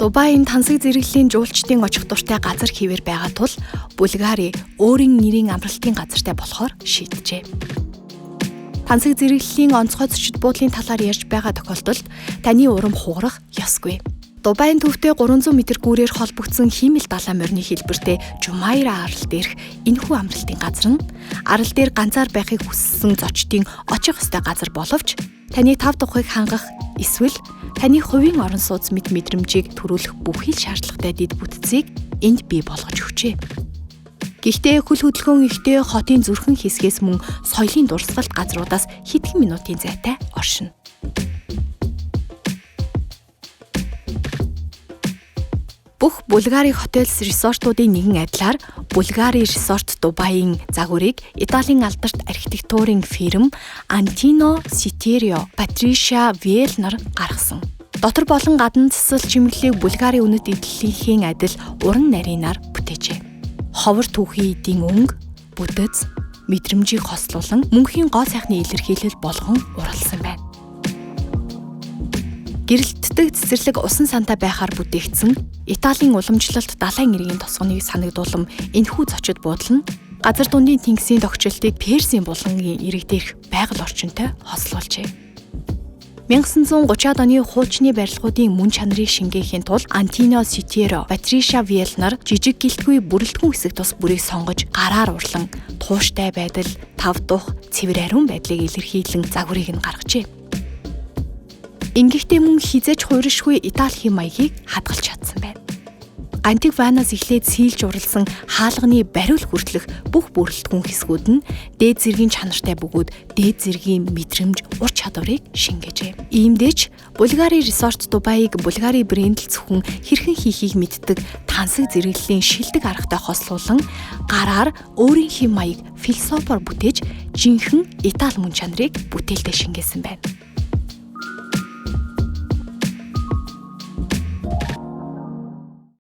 Дубайн тансаг зэрэглэлийн жуулчдын очих дуртай газар хэвээр байгаа тул Булгари өөрийн нэрийн амралтын газартай болохоор шийджээ. Тансаг зэрэглэлийн онцгой зочид буудлын талаар ярьж байгаа тохиолдолд таны урам хугарах ёсгүй. Дубайн төвтэй 300 м гүүрээр холбогдсон хиймэл далайн морины хэлбэртэй Жумайра арал дээрх энэхүү амралтын газар нь арал дээр ганцаар байхыг хүссэн зочдын очих ёстой газар боловч таны тав тухайг хангах эсвэл таны хувийн орон сууц мэд мэдрэмжийг төрүүлэх бүхий л шаардлагатай дэд бүтцийг энд бий болгож өгчээ. Гэхдээ хөл хөдөлгөөн ихтэй хотын зүрхэн хэсгээс мөн соёлын дурсгалт газруудаас хэдхэн минутын зайтай оршино. Бүх Булгари хотелс resort-уудын нэгэн адилаар Булгари Resort Дубайн загварыг Италийн алдарт архитектурын фирм Антино Ситерио Патришиа Виелнер гаргасан. Дотор болон гадна засал чимэглэлийг Булгари үнэт эдлэлийнхээ адил уран нарийнаар бүтээжээ. Ховор түүхий эдийн өнгө, бүтэц, мэдрэмжийг хослуулан мөнхийн гоо сайхны илэрхийлэл болгон уралсан байна. Гэрэлтдэг цэцэрлэг усан сантай байхаар бүтээгдсэн Италийн уламжлалт далайн иргэн тосгоныг санагдуулам энэхүү зочид буудал нь газар дундын тэнгисийн тогтчлтыг Персийн булангийн ирэг дээрх байгаль орчинтой хослуулжээ. 1930-ад оны хуучны барилгуудын мөн чанарыг шингээхийн тулд Антино Ситерио Патришиа Виелнер жижиг гэлтгүй бүрэлдэхүүн хэсэг тус бүрийг сонгож гараар урлан тууштай байдал, тав дух, цэвэр ариун байдлыг илэрхийлэн загварыг нь гаргажээ. Ингэхдээ мөн хизээж хууршгүй Итали хэм маягийг хадгалж чадсан байна. Антик ванаас эхлээд сийлж уралсан хаалганы бариул хүртэлх бүх бүрэлдэхүүн хэсгүүд нь дээд зэргийн чанартай бөгөөд дээд зэргийн мэдрэмж, ур чадварыг шингээжээ. Иймдээч Булгари Resort Дубайг Булгари брэнд л зөвхөн хэрхэн хийхийг мэддэг тансаг зэрэглэлийн шилдэг аргатай хослуулан гараар өөрийн хэм маяг философор бүтээж жинхэнэ Итали мөн чанарыг бүтээлдээ шингээсэн байна.